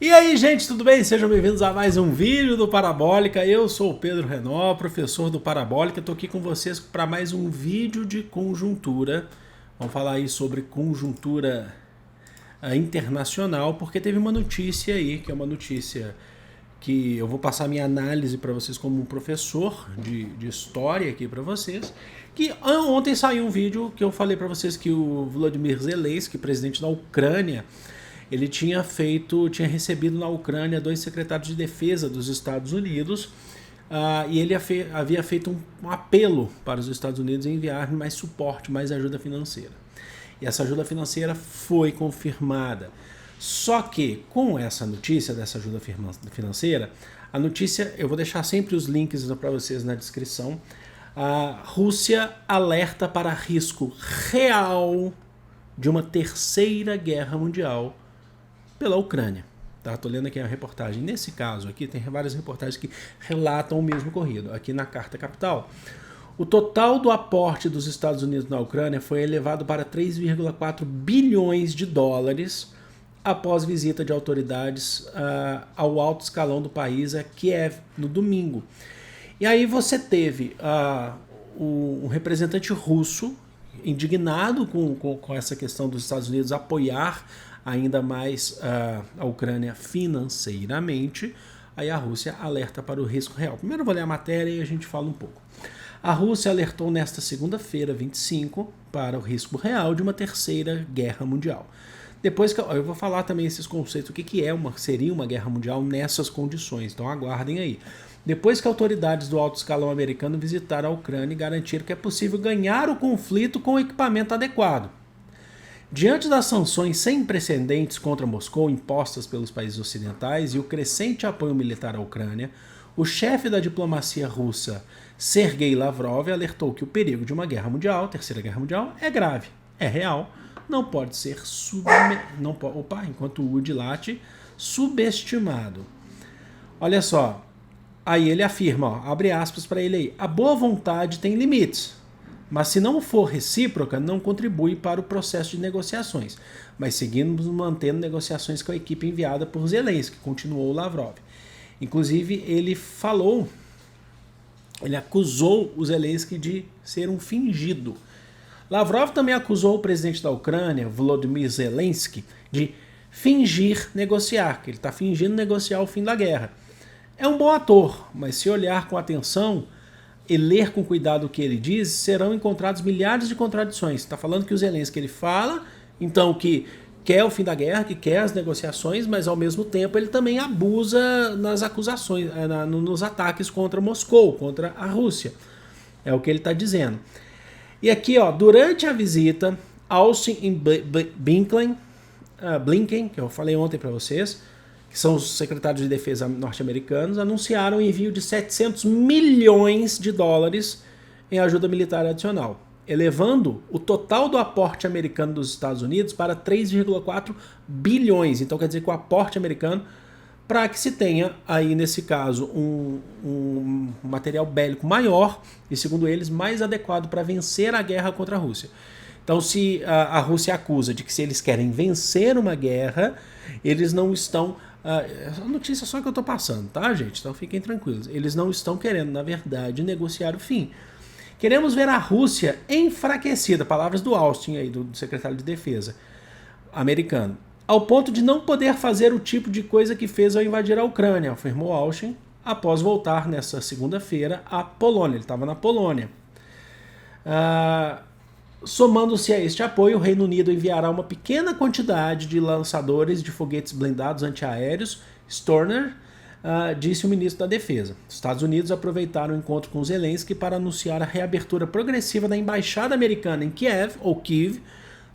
E aí, gente, tudo bem? Sejam bem-vindos a mais um vídeo do Parabólica. Eu sou o Pedro Renó, professor do Parabólica. Estou aqui com vocês para mais um vídeo de conjuntura. Vamos falar aí sobre conjuntura internacional, porque teve uma notícia aí, que é uma notícia que eu vou passar minha análise para vocês como um professor de história aqui para vocês. Que ontem saiu um vídeo que eu falei para vocês que o Volodymyr Zelensky, presidente da Ucrânia, ele tinha recebido na Ucrânia 2 secretários de defesa dos Estados Unidos e ele havia feito um apelo para os Estados Unidos em enviar mais suporte, mais ajuda financeira. E essa ajuda financeira foi confirmada. Só que com essa notícia dessa ajuda financeira, a notícia, eu vou deixar sempre os links para vocês na descrição, a Rússia alerta para risco real de uma terceira guerra mundial pela Ucrânia. Tá? Tô lendo aqui a reportagem. Nesse caso aqui, tem várias reportagens que relatam o mesmo ocorrido. Aqui na Carta Capital, o total do aporte dos Estados Unidos na Ucrânia foi elevado para 3,4 bilhões de dólares após visita de autoridades ao alto escalão do país, a Kiev, no domingo. E aí você teve um representante russo indignado com essa questão dos Estados Unidos apoiar ainda mais a Ucrânia financeiramente. Aí a Rússia alerta para o risco real. Primeiro eu vou ler a matéria e a gente fala um pouco. A Rússia alertou nesta segunda-feira, 25, para o risco real de uma terceira guerra mundial. Depois que eu vou falar também esses conceitos, o que seria uma guerra mundial nessas condições, então aguardem aí. Depois que autoridades do alto escalão americano visitaram a Ucrânia e garantiram que é possível ganhar o conflito com equipamento adequado. Diante das sanções sem precedentes contra Moscou impostas pelos países ocidentais e o crescente apoio militar à Ucrânia, o chefe da diplomacia russa, Sergei Lavrov, alertou que o perigo de uma guerra mundial, terceira guerra mundial, é grave, é real, não pode ser subestimado. Olha só, aí ele afirma, abre aspas para ele aí, a boa vontade tem limites. Mas se não for recíproca, não contribui para o processo de negociações. Mas seguimos mantendo negociações com a equipe enviada por Zelensky, continuou Lavrov. Inclusive, ele acusou o Zelensky de ser um fingido. Lavrov também acusou o presidente da Ucrânia, Volodymyr Zelensky, de fingir negociar, que ele está fingindo negociar o fim da guerra. É um bom ator, mas se olhar com atenção e ler com cuidado o que ele diz, serão encontrados milhares de contradições. Está falando que o Zelensky ele fala, então, que quer o fim da guerra, que quer as negociações, mas ao mesmo tempo ele também abusa nas acusações, nos ataques contra Moscou, contra a Rússia. É o que ele está dizendo. E aqui, ó, durante a visita, Austin e Blinken, que eu falei ontem para vocês, que são os secretários de defesa norte-americanos, anunciaram o envio de 700 milhões de dólares em ajuda militar adicional, elevando o total do aporte americano dos Estados Unidos para 3,4 bilhões. Então quer dizer que o aporte americano, para que se tenha aí nesse caso um material bélico maior e, segundo eles, mais adequado para vencer a guerra contra a Rússia. Então, se a Rússia acusa de que se eles querem vencer uma guerra, eles não estão... a notícia só que eu estou passando, tá, gente? Então fiquem tranquilos. Eles não estão querendo, na verdade, negociar o fim. Queremos ver a Rússia enfraquecida, palavras do Austin, aí, do secretário de defesa americano, ao ponto de não poder fazer o tipo de coisa que fez ao invadir a Ucrânia, afirmou Austin, após voltar nessa segunda-feira à Polônia. Ele estava na Polônia. Somando-se a este apoio, o Reino Unido enviará uma pequena quantidade de lançadores de foguetes blindados antiaéreos, Stormer, disse o ministro da Defesa. Os Estados Unidos aproveitaram o encontro com Zelensky para anunciar a reabertura progressiva da embaixada americana em Kiev, ou Kyiv,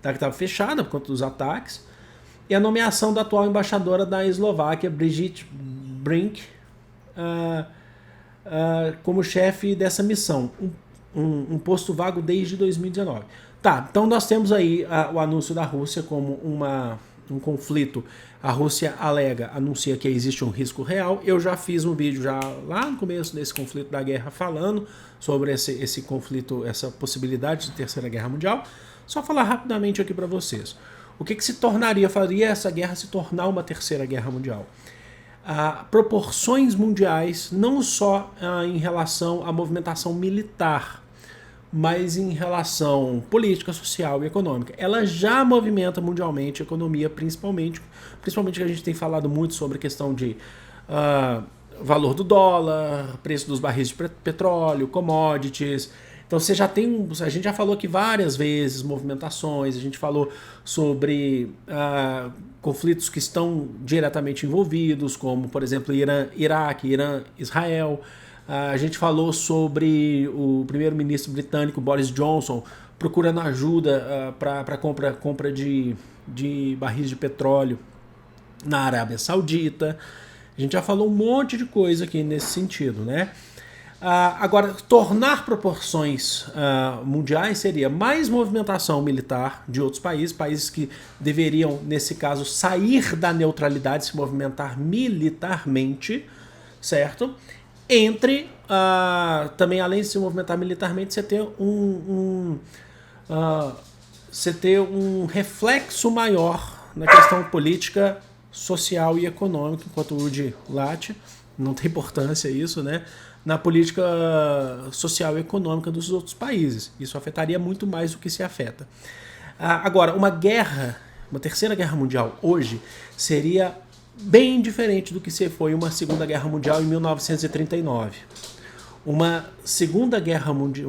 que estava fechada por conta dos ataques, e a nomeação da atual embaixadora da Eslováquia, Brigitte Brink, como chefe dessa missão. Um posto vago desde 2019. Tá, então nós temos aí o anúncio da Rússia como um conflito. A Rússia anuncia que existe um risco real. Eu já fiz um vídeo lá no começo desse conflito da guerra falando sobre esse conflito, essa possibilidade de terceira guerra mundial. Só falar rapidamente aqui para vocês. O que se tornaria, faria essa guerra se tornar uma terceira guerra mundial? Proporções mundiais, não só em relação à movimentação militar, mas em relação política, social e econômica. Ela já movimenta mundialmente a economia, principalmente que a gente tem falado muito sobre a questão de valor do dólar, preço dos barris de petróleo, commodities. Então você já tem, a gente já falou aqui várias vezes, movimentações, a gente falou sobre conflitos que estão diretamente envolvidos, como por exemplo Iraque, Irã, Israel. A gente falou sobre o primeiro-ministro britânico Boris Johnson procurando ajuda para compra de barris de petróleo na Arábia Saudita. A gente já falou um monte de coisa aqui nesse sentido, né? Agora, tornar proporções mundiais seria mais movimentação militar de outros países que deveriam, nesse caso, sair da neutralidade, se movimentar militarmente, certo? Também, além de se movimentar militarmente, você ter um reflexo maior na questão política, social e econômica, enquanto o Udi late, não tem importância isso, né? Na política social e econômica dos outros países. Isso afetaria muito mais do que se afeta. Agora, uma terceira guerra mundial hoje seria bem diferente do que se foi uma segunda guerra mundial em 1939. Uma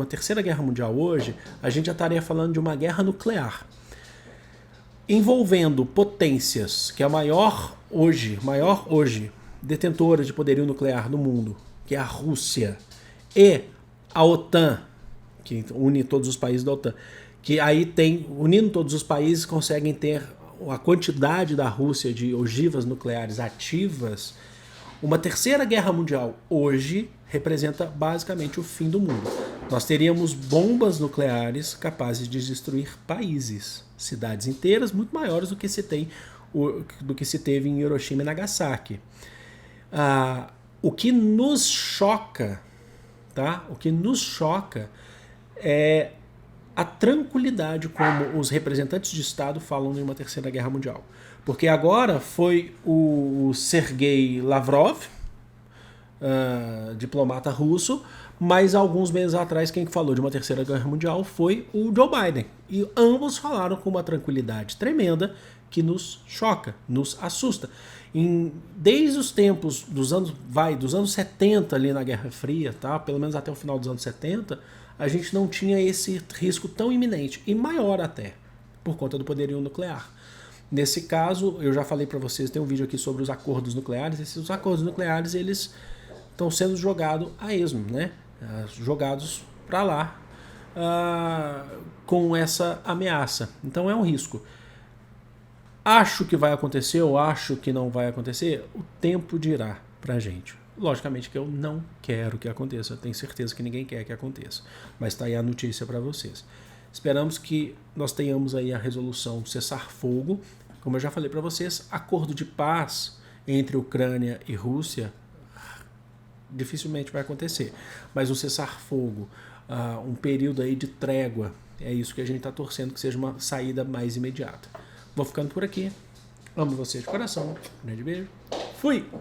terceira guerra mundial hoje, a gente já estaria falando de uma guerra nuclear, envolvendo potências, que é a maior hoje detentora de poderio nuclear no mundo, que é a Rússia, e a OTAN, que une todos os países da OTAN, que aí unindo todos os países, conseguem ter a quantidade da Rússia de ogivas nucleares ativas. Uma terceira guerra mundial hoje representa basicamente o fim do mundo. Nós teríamos bombas nucleares capazes de destruir países, cidades inteiras, muito maiores do que se teve em Hiroshima e Nagasaki. O que nos choca, tá? O que nos choca é a tranquilidade como os representantes de Estado falam de uma terceira guerra mundial. Porque agora foi o Sergei Lavrov, diplomata russo, mas alguns meses atrás quem falou de uma terceira guerra mundial foi o Joe Biden. E ambos falaram com uma tranquilidade tremenda que nos choca, nos assusta. Desde os tempos dos anos 70 ali na Guerra Fria, tá? Pelo menos até o final dos anos 70, a gente não tinha esse risco tão iminente, e maior até, por conta do poderio nuclear. Nesse caso, eu já falei para vocês, tem um vídeo aqui sobre os acordos nucleares. Esses acordos nucleares, eles estão sendo jogados a esmo, né? Jogados para lá com essa ameaça. Então é um risco. Acho que vai acontecer ou acho que não vai acontecer? O tempo dirá pra gente. Logicamente que eu não quero que aconteça, eu tenho certeza que ninguém quer que aconteça. Mas está aí a notícia para vocês. Esperamos que nós tenhamos aí a resolução cessar-fogo. Como eu já falei para vocês, acordo de paz entre Ucrânia e Rússia dificilmente vai acontecer. Mas um cessar-fogo, um período aí de trégua, é isso que a gente está torcendo que seja uma saída mais imediata. Vou ficando por aqui. Amo você de coração. Um grande beijo. Fui!